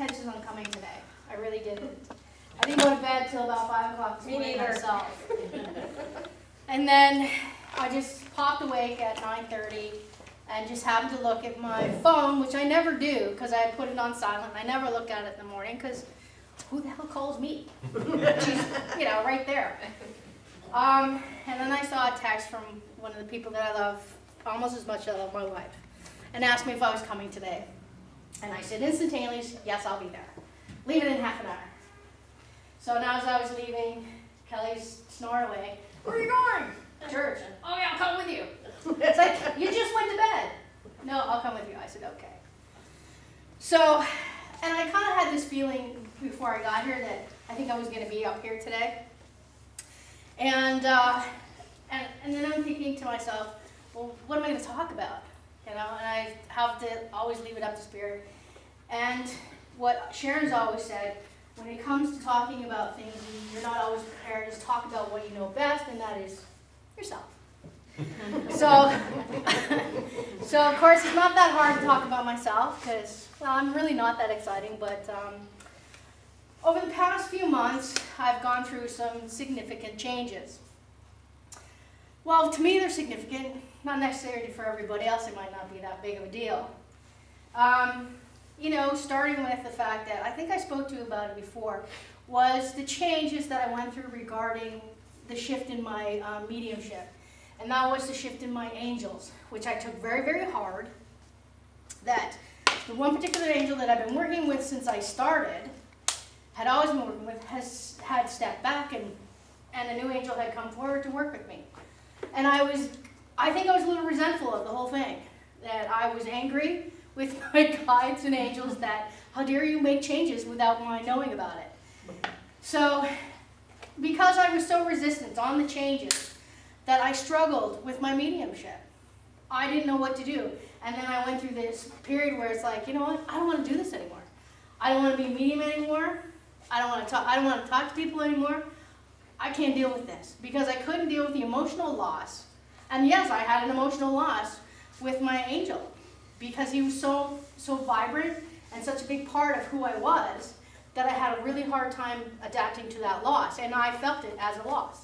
intentions on coming today. I really didn't. I didn't go to bed till about 5 o'clock this morning myself. And then I just popped awake at 9:30 and just happened to look at my phone, which I never do because I put it on silent. I never look at it in the morning because who the hell calls me? She's, you know, right there. And then I saw a text from one of the people that I love almost as much as I love my wife, and asked me if I was coming today. And I said instantaneously, yes, I'll be there. Leave it in half an hour. So now as I was leaving, Kelly's snoring away. Where are you going? Church. Oh yeah, I'll come with you. It's like, you just went to bed. No, I'll come with you. I said, okay. So, and I kind of had this feeling before I got here that I think I was going to be up here today. And then I'm thinking to myself, well, what am I going to talk about? You know, and I have to always leave it up to Spirit. And what Sharon's always said, when it comes to talking about things, you're not always prepared. Just talk about what you know best, and that is yourself. So of course, it's not that hard to talk about myself because, well, I'm really not that exciting. But over the past few months, I've gone through some significant changes. Well, to me, they're significant. Not necessarily for everybody else. It might not be that big of a deal. You know, starting with the fact that I think I spoke to you about it before, was the changes that I went through regarding the shift in my mediumship. And that was the shift in my angels, which I took very, very hard. That the one particular angel that I've been working with since I started, had always been working with, had stepped back, and a new angel had come forward to work with me. And I think I was a little resentful of the whole thing. That I was angry with my guides and angels that, how dare you make changes without my knowing about it. So, because I was so resistant on the changes, that I struggled with my mediumship. I didn't know what to do. And then I went through this period where it's like, you know what, I don't want to do this anymore. I don't want to be a medium anymore. I don't want to talk to people anymore. I can't deal with this. Because I couldn't deal with the emotional loss. And yes, I had an emotional loss with my angel, because he was so vibrant and such a big part of who I was that I had a really hard time adapting to that loss, and I felt it as a loss.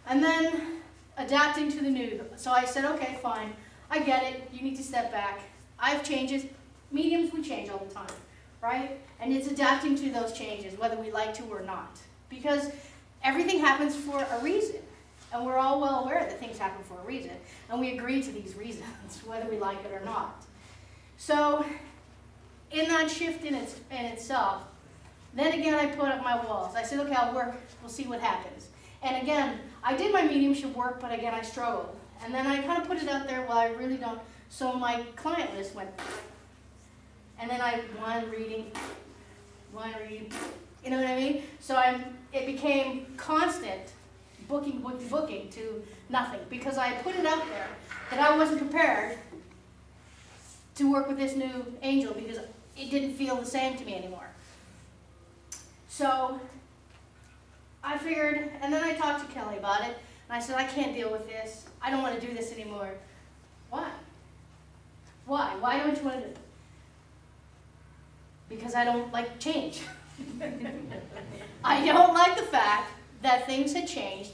And then adapting to the new. So I said, okay, fine, I get it, you need to step back. I have changes. Mediums, we change all the time, right? And it's adapting to those changes, whether we like to or not. Because everything happens for a reason. And we're all well aware that things happen for a reason. And we agree to these reasons, whether we like it or not. So, in that shift in itself, then again I put up my walls. I said, okay, I'll work, we'll see what happens. And again, I did my mediumship work, but again I struggled. And then I kind of put it out there, well, I really don't. So my client list went, and then one reading, you know what I mean? So it became constant. Booking to nothing, because I put it out there that I wasn't prepared to work with this new angel because it didn't feel the same to me anymore. So I figured, and then I talked to Kelly about it, and I said, I can't deal with this. I don't want to do this anymore. Why? Why? Why don't you want to do it? Because I don't like change. I don't like the fact that things had changed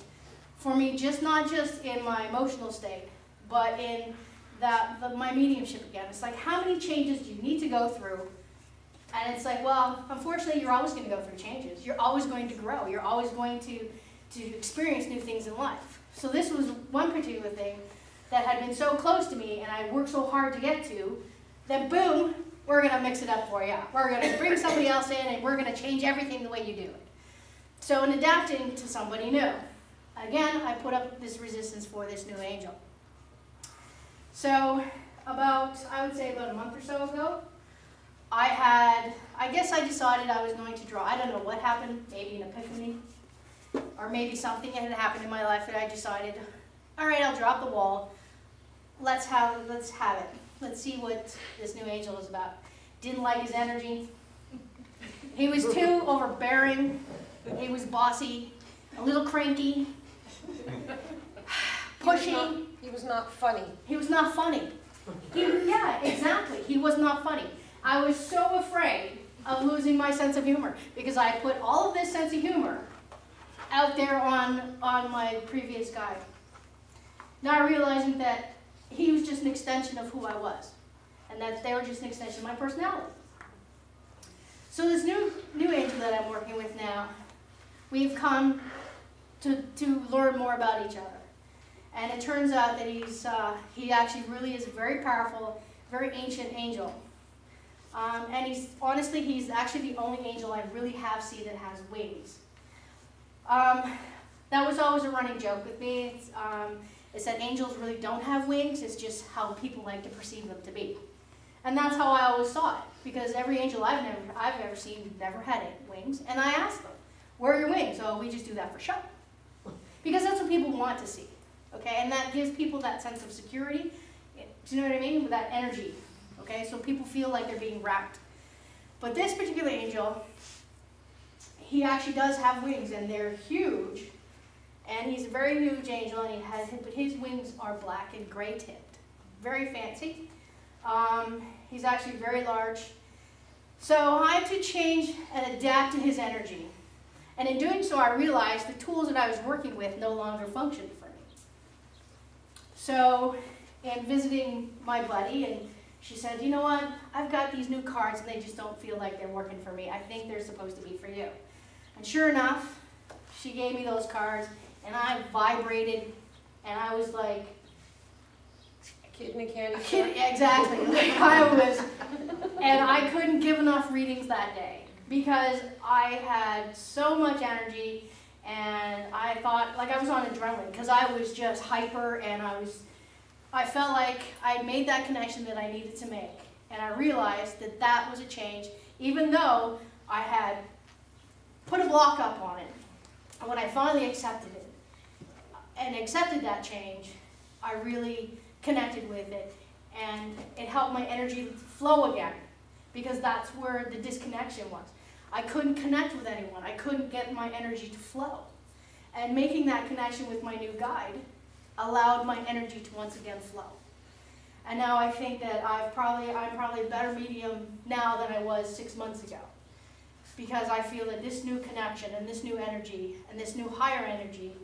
for me, not just in my emotional state, but in my mediumship again. It's like, how many changes do you need to go through? And it's like, well, unfortunately, you're always going to go through changes. You're always going to grow. You're always going to experience new things in life. So this was one particular thing that had been so close to me, and I worked so hard to get to, that boom, we're going to mix it up for you. We're going to bring somebody else in, and we're going to change everything the way you do it. So in adapting to somebody new, again, I put up this resistance for this new angel. So I would say about a month or so ago, I guess I decided I was going to draw. I don't know what happened, maybe an epiphany, or maybe something that had happened in my life that I decided, all right, I'll drop the wall. Let's have it. Let's see what this new angel is about. Didn't like his energy. He was too overbearing. He was bossy, a little cranky, pushy. He was not funny. He was not funny. Yeah, exactly. He was not funny. I was so afraid of losing my sense of humor because I put all of this sense of humor out there on my previous guide. Not realizing that he was just an extension of who I was, and that they were just an extension of my personality. So this new angel that I'm working with now, we've come to learn more about each other. And it turns out that he actually really is a very powerful, very ancient angel. And he's actually the only angel I really have seen that has wings. That was always a running joke with me. It's that angels really don't have wings. It's just how people like to perceive them to be. And that's how I always saw it, because every angel I've ever seen never had wings. And I asked them, where are your wings? Oh, we just do that for show. Because that's what people want to see. Okay, and that gives people that sense of security. Do you know what I mean? With that energy. Okay, so people feel like they're being wrapped. But this particular angel, he actually does have wings, and they're huge. And he's a very huge angel, and but his wings are black and gray tipped. Very fancy. He's actually very large. So I had to change and adapt to his energy. And in doing so, I realized the tools that I was working with no longer functioned for me. So, in visiting my buddy, and she said, you know what, I've got these new cards and they just don't feel like they're working for me. I think they're supposed to be for you. And sure enough, she gave me those cards, and I vibrated, and I was like, a kid in a candy store. Exactly. Like I was, and I couldn't give enough readings that day because I had so much energy, and I thought, like I was on adrenaline because I was just hyper, and I felt like I made that connection that I needed to make. And I realized that that was a change, even though I had put a block up on it. And when I finally accepted it, and accepted that change, I really connected with it, and it helped my energy flow again, because that's where the disconnection was. I couldn't connect with anyone. I couldn't get my energy to flow. And making that connection with my new guide allowed my energy to once again flow. And now I think that I'm probably a better medium now than I was 6 months ago, because I feel that this new connection and this new energy and this new higher energy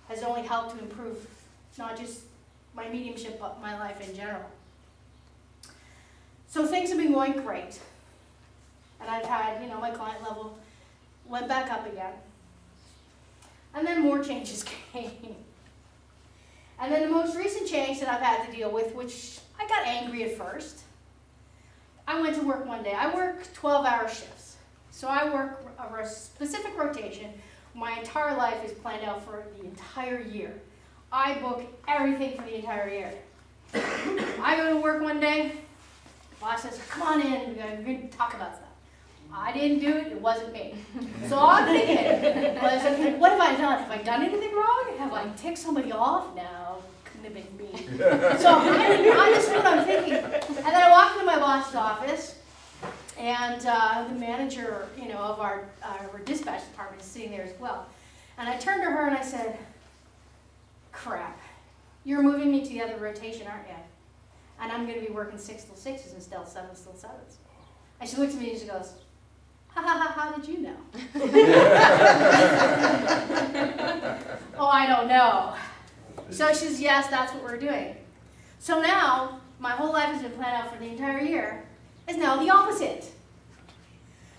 has only helped to improve not just my mediumship, but my life in general. So things have been going great. And I've had, my client level went back up again. And then more changes came. And then the most recent change that I've had to deal with, which I got angry at first, I went to work one day. I work 12-hour shifts. So I work a specific rotation. My entire life is planned out for the entire year. I book everything for the entire year. I go to work one day, the boss says, come on in, we're going to talk about stuff. I didn't do it, it wasn't me. So all I'm thinking was, okay, what have I done? Have I done anything wrong? Have I ticked somebody off? No, couldn't have been me. So that's what I'm thinking. And then I walked into my boss's office, and the manager, of our dispatch department is sitting there as well. And I turned to her and I said, crap, you're moving me to the other rotation, aren't you? And I'm going to be working 6 till 6s instead of 7 till 7s. And she looks at me and she goes, ha ha ha, how did you know? Oh, I don't know. So she says, yes, that's what we're doing. So now, my whole life has been planned out for the entire year, is now the opposite.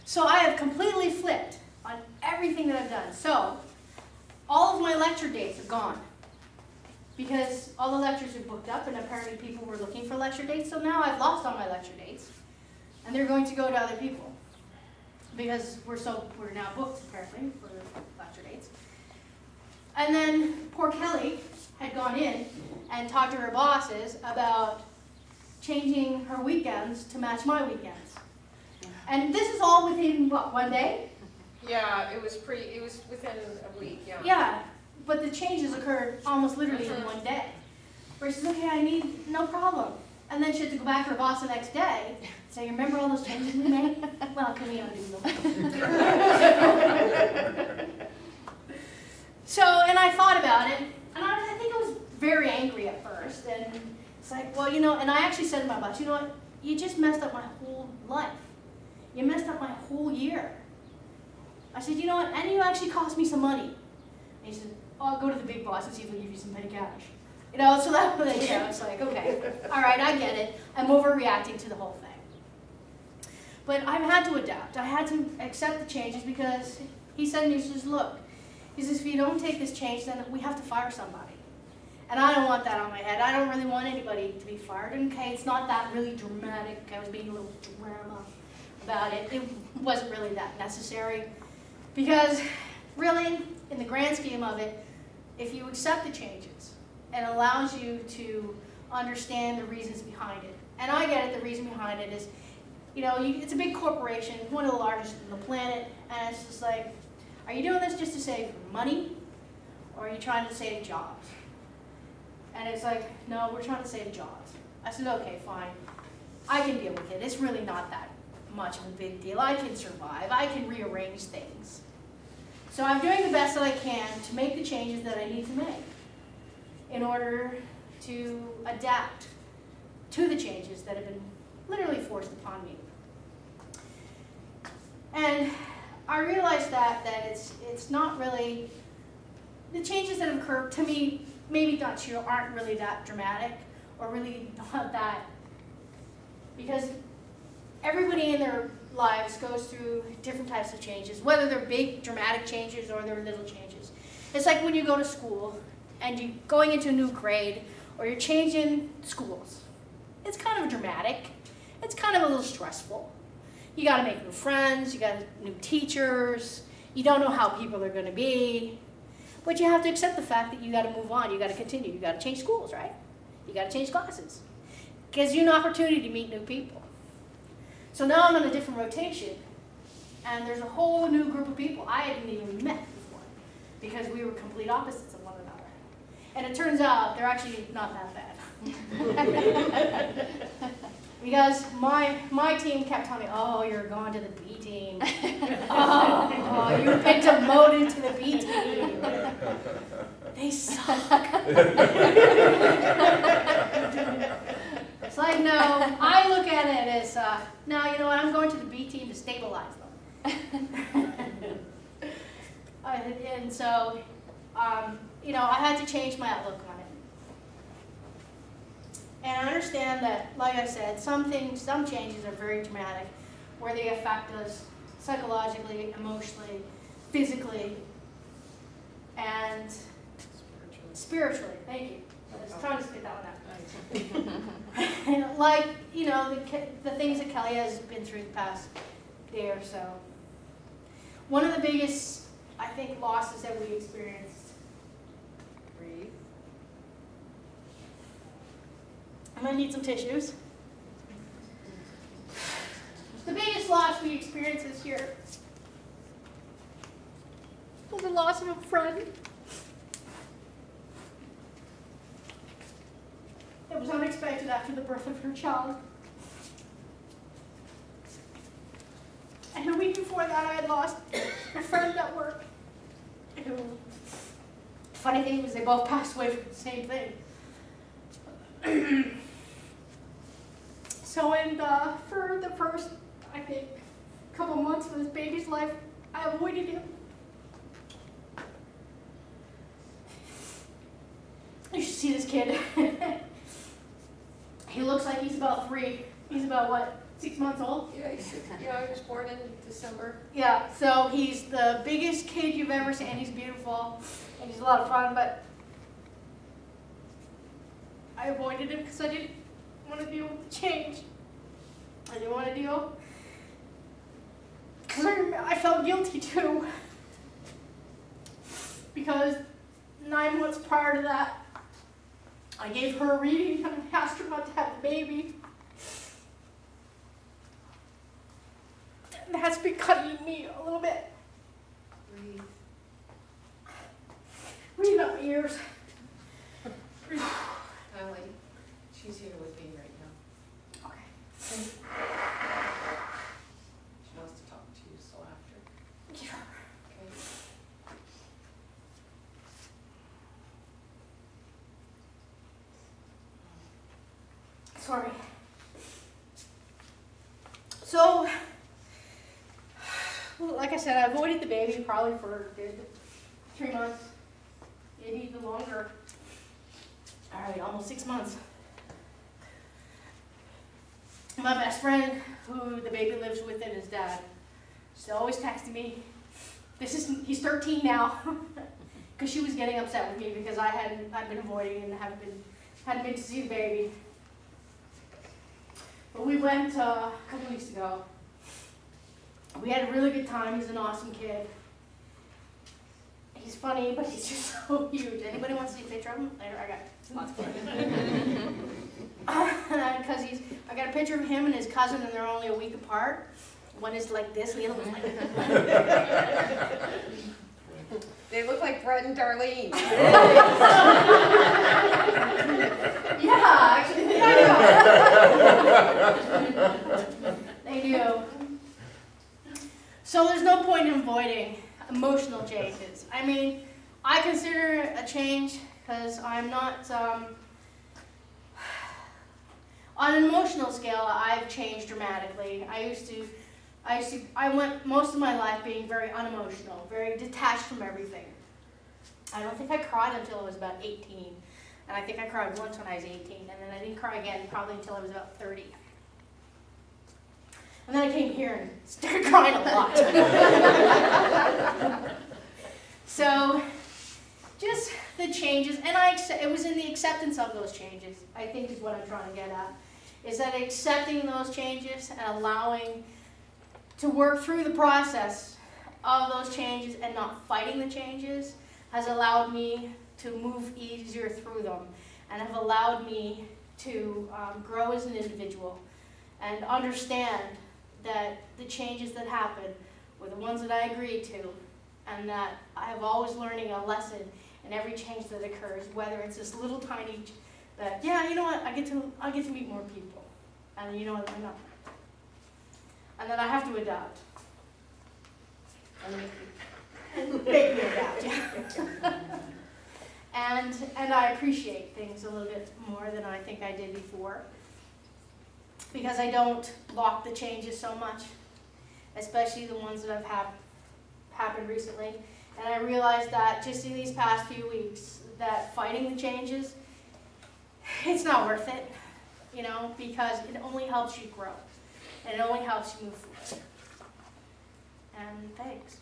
So I have completely flipped on everything that I've done. So all of my lecture dates are gone, because all the lectures are booked up, and apparently people were looking for lecture dates. So now I've lost all my lecture dates, and they're going to go to other people, because we're now booked apparently for lecture dates. And then poor Kelly had gone in and talked to her bosses about changing her weekends to match my weekends. And this is all within, what, one day? Yeah, it was within a week, yeah. Yeah, but the changes occurred almost literally in one day. Where she says, okay, I need, no problem. And then she had to go back to her boss the next day and say, remember all those changes we made? Well, can we undo them? So, and I thought about it, and I think I was very angry at first. And it's like, well, and I actually said to my boss, you know what? you just messed up my whole life. You messed up my whole year. I said, you know what, and you actually cost me some money. And he said, oh, I'll go to the big boss and see if he'll give you some petty cash. You know, so that was, you know, it's like, okay, all right, I get it. I'm overreacting to the whole thing. But I've had to adapt. I had to accept the changes because he said to me, he says, look, he says, if you don't take this change, then we have to fire somebody. And I don't want that on my head. I don't really want anybody to be fired. And okay, it's not that really dramatic. I was being a little drama about it. It wasn't really that necessary. Because really, in the grand scheme of it, if you accept the changes, it allows you to understand the reasons behind it. And I get it, the reason behind it is, you know, it's a big corporation, one of the largest on the planet, and it's just like, are you doing this just to save money, or are you trying to save jobs? And it's like, no, we're trying to save jobs. I said, okay, fine. I can deal with it. It's really not that much of a big deal. I can survive. I can rearrange things. So I'm doing the best that I can to make the changes that I need to make in order to adapt to the changes that have been literally forced upon me. And I realized that it's not really, the changes that have occurred to me, maybe not to you, aren't really that dramatic or really not that, because everybody in their lives goes through different types of changes, whether they're big dramatic changes or they're little changes. It's like when you go to school and you're going into a new grade or you're changing schools. It's kind of dramatic. It's kind of a little stressful. You got to make new friends, you got new teachers, you don't know how people are going to be, but you have to accept the fact that you got to move on, you got to continue, you got to change schools, right? You got to change classes. It gives you an opportunity to meet new people. So now I'm on a different rotation, and there's a whole new group of people I hadn't even met before, because we were complete opposites of one another. And it turns out they're actually not that bad. Because my team kept telling me, oh, you're going to the B team. Oh, you've been demoted to the B team. They suck. It's like, no, I look at it as, no, you know what, I'm going to the B team to stabilize them. And so, you know, I had to change my outlook on it. And I understand that, like I said, some changes are very dramatic, where they affect us psychologically, emotionally, physically, and spiritually. Thank you. I was trying to spit that one out. Like, you know, the things that Kelly has been through the past day or so. One of the biggest, I think, losses that we experienced. Breathe. I'm going to need some tissues. The biggest loss we experienced this year was the loss of a friend. It was unexpected after the birth of her child. And a week before that, I had lost a friend at work. Who, the funny thing was they both passed away from the same thing. So for the first, I think, couple months of this baby's life, I avoided him. You should see this kid. He looks like he's about 3. He's about, what, 6 months old? Yeah, he was born in December. Yeah, so he's the biggest kid you've ever seen, and he's beautiful, and he's a lot of fun, but I avoided him because I didn't want to deal with the change. I didn't want to deal, because I felt guilty too, because 9 months prior to that, I gave her a reading and I asked her not to have the baby. And that's been cutting me a little bit. Breathe. Breathe out my ears. Allie, she's here with me right now. Okay. She wants to talk to you, so after. Yeah. Okay. Sorry. So, like I said, I avoided the baby probably for a good 3 months, maybe even longer. All right, almost 6 months. My best friend, who the baby lives with, and his dad, she's always texting me. He's 13 now, because she was getting upset with me because I'd been avoiding and hadn't been to see the baby. But we went a couple weeks ago. We had a really good time. He's an awesome kid. He's funny, but he's just so huge. Anybody want to see a picture of him? Later, I got lots of fun. Because I got a picture of him and his cousin, and they're only a week apart. One is like this, and the other one's like that. They look like Brett and Darlene. Yeah, actually, they do. So there's no point in avoiding emotional changes. I mean, I consider it a change because I'm not, on an emotional scale, I've changed dramatically. I went most of my life being very unemotional, very detached from everything. I don't think I cried until I was about 18. And I think I cried once when I was 18, and then I didn't cry again probably until I was about 30. And then I came here and started crying a lot. So, just the changes, and it was in the acceptance of those changes, I think is what I'm trying to get at. Is that accepting those changes and allowing to work through the process of those changes and not fighting the changes has allowed me to move easier through them and have allowed me to grow as an individual and understand that the changes that happen were the ones that I agreed to, and that I have always learning a lesson in every change that occurs, whether it's this little tiny that, yeah, you know what, I get to meet more people, and you know what, I'm not. And then I have to adapt. And make me adapt, yeah. And I appreciate things a little bit more than I think I did before, because I don't block the changes so much, especially the ones that have happened recently. And I realized that just in these past few weeks, that fighting the changes, it's not worth it, you know, because it only helps you grow, and it only helps you move forward. And thanks.